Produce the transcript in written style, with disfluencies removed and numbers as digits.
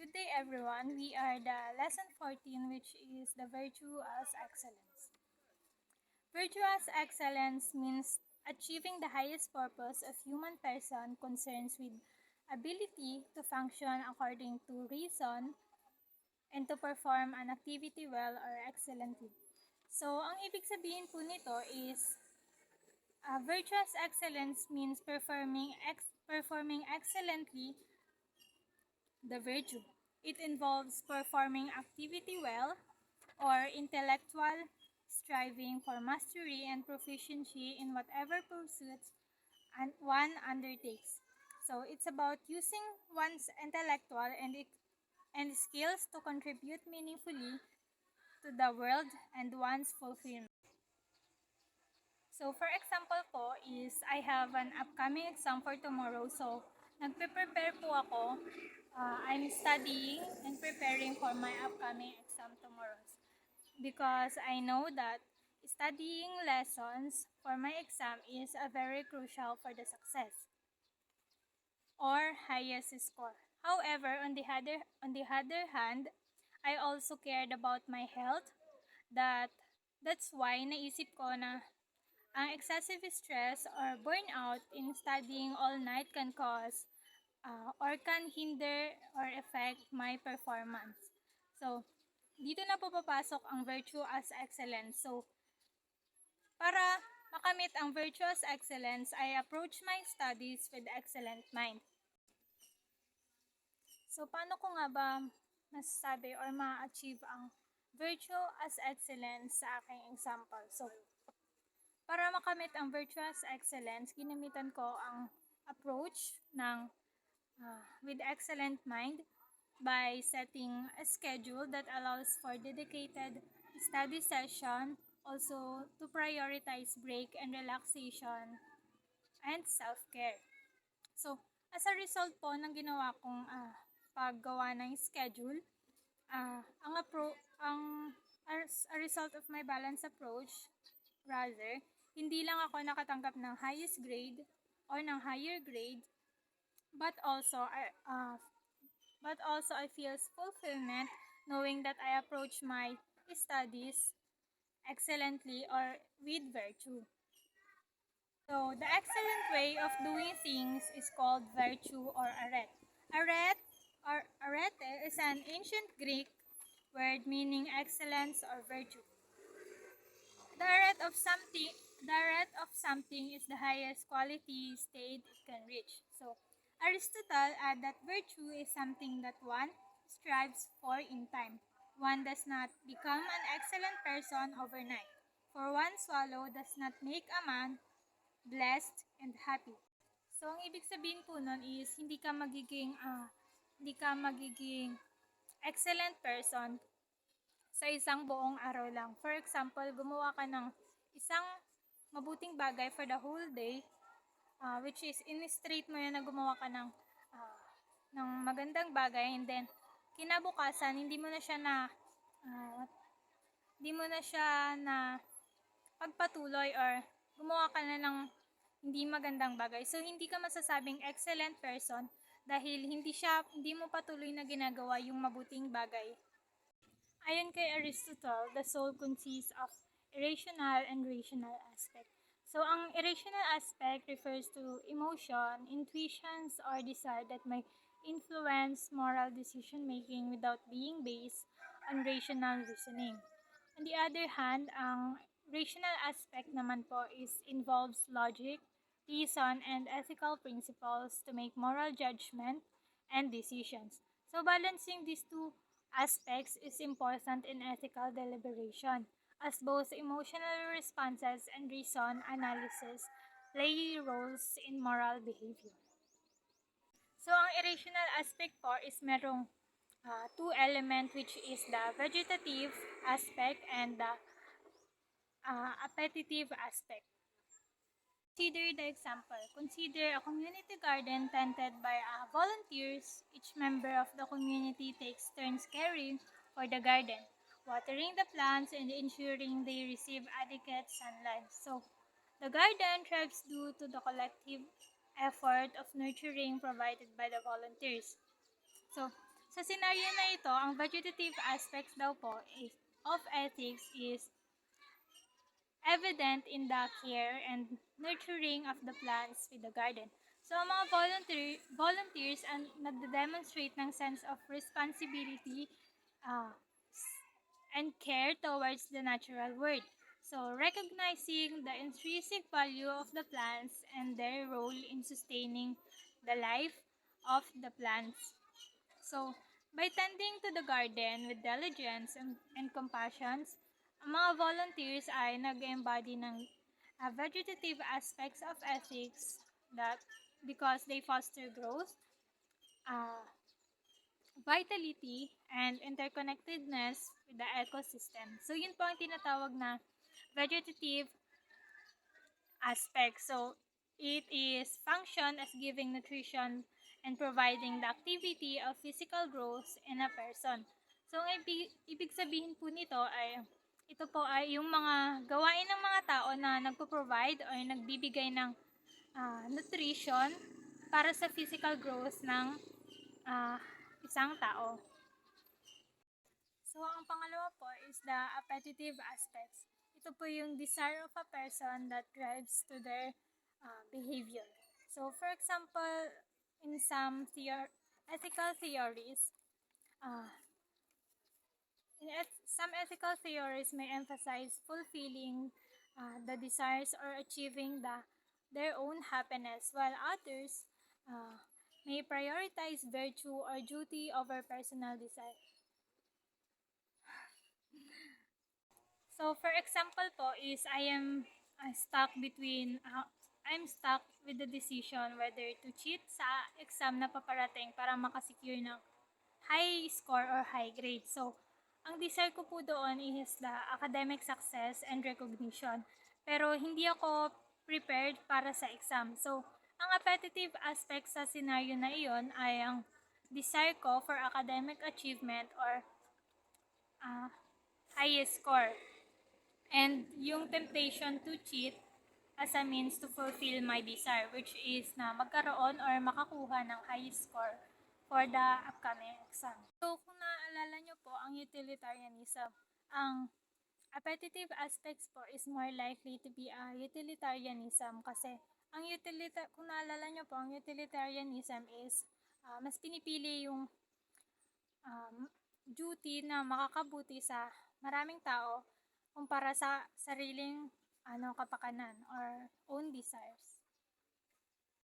Good day everyone. We are the lesson 14, which is the virtue as excellence. Virtue as excellence means achieving the highest purpose of human person concerns with ability to function according to reason and to perform an activity well or excellently. So, ang ibig sabihin po nito is virtuous excellence means performing excellently the virtue. It involves performing activity well or intellectual striving for mastery and proficiency in whatever pursuits and one undertakes. So it's about using one's intellectual and skills to contribute meaningfully to the world and one's fulfillment. So for example po is I have an upcoming exam for tomorrow. So nagpe-prepare po ako. I'm studying and preparing for my upcoming exam tomorrow. Because I know that studying lessons for my exam is a very crucial for the success or highest score. However, on the other hand, I also cared about my health. That's why naisip ko na ang excessive stress or burnout in studying all night can cause or can hinder or affect my performance. So, dito na po papasok ang virtue as excellence. So, para makamit ang virtue as excellence, I approach my studies with excellent mind. So, paano ko nga ba masasabi or ma-achieve ang virtue as excellence sa aking example? So, para makamit ang virtue as excellence, ginamitan ko ang approach ng with excellent mind by setting a schedule that allows for dedicated study session, also to prioritize break and relaxation, and self-care. So, as a result po ng ginawa kong paggawa ng schedule, as a result of my balanced approach, rather, hindi lang ako nakatanggap ng highest grade or ng higher grade, but also I feel fulfillment knowing that I approach my studies excellently or with virtue. So, the excellent way of doing things is called virtue or arete. Arete is an ancient Greek word meaning excellence or virtue. The arete of something is the highest quality state it can reach. So, Aristotle added that virtue is something that one strives for in time. One does not become an excellent person overnight, for one swallow does not make a man blessed and happy. So, ang ibig sabihin po nun is hindi ka magiging excellent person sa isang buong araw lang. For example, gumawa ka ng isang mabuting bagay for the whole day, which is in-straight mo yun na gumawa ka ng magandang bagay, and then kinabukasan hindi mo na siya na pagpatuloy or gumawa ka na ng hindi magandang bagay. So hindi ka masasabing excellent person dahil hindi mo patuloy na ginagawa yung mabuting bagay. Ayon kay Aristotle, the soul consists of irrational and rational aspect. So, ang irrational aspect refers to emotion, intuitions, or desire that may influence moral decision-making without being based on rational reasoning. On the other hand, ang rational aspect naman po involves logic, reason, and ethical principles to make moral judgment and decisions. So, balancing these two aspects is important in ethical deliberation, as both emotional responses and reason analysis play roles in moral behavior. So, ang irrational aspect po is merong two element, which is the vegetative aspect and the appetitive aspect. Consider the example. Consider a community garden tended by volunteers. Each member of the community takes turns caring for the garden, watering the plants and ensuring they receive adequate sunlight. So, the garden thrives due to the collective effort of nurturing provided by the volunteers. So, Sa scenario na ito, ang vegetative aspects daw po of ethics is evident in the care and nurturing of the plants with the garden. So, ang mga volunteers ang nagde-demonstrate ng sense of responsibility uh, and care towards the natural world. So, recognizing the intrinsic value of the plants and their role in sustaining the life of the plants. So, by tending to the garden with diligence and compassion, ang mga volunteers ay nag-embody ng vegetative aspects of ethics that because they foster growth, uh, vitality, and interconnectedness with the ecosystem. So, yun po ang tinatawag na vegetative aspect. So, it is function as giving nutrition and providing the activity of physical growth in a person. So, ang ibig sabihin po nito ay ito po ay yung mga gawain ng mga tao na nagpo-provide o nagbibigay ng nutrition para sa physical growth ng isang tao. So, ang pangalawa po is the appetitive aspects. Ito po yung desire of a person that drives to their behavior. So, for example, in some ethical theories, some ethical theories may emphasize fulfilling the desires or achieving their own happiness, while others may prioritize virtue or duty over personal desire. So, for example po is I'm stuck with the decision whether to cheat sa exam na paparating para makasecure ng high score or high grade. So, ang desire ko po doon is the academic success and recognition. Pero hindi ako prepared para sa exam. So, ang appetitive aspect sa scenario na iyon ay ang desire ko for academic achievement or highest score. And yung temptation to cheat as a means to fulfill my desire, which is na magkaroon or makakuha ng highest score for the upcoming exam. So, kung naaalala nyo po, ang utilitarianism, ang appetitive aspects po is more likely to be a utilitarianism kasi kung naalala nyo po, ang utilitarianism is mas pinipili yung duty na makakabuti sa maraming tao kumpara sa sariling kapakanan or own desires.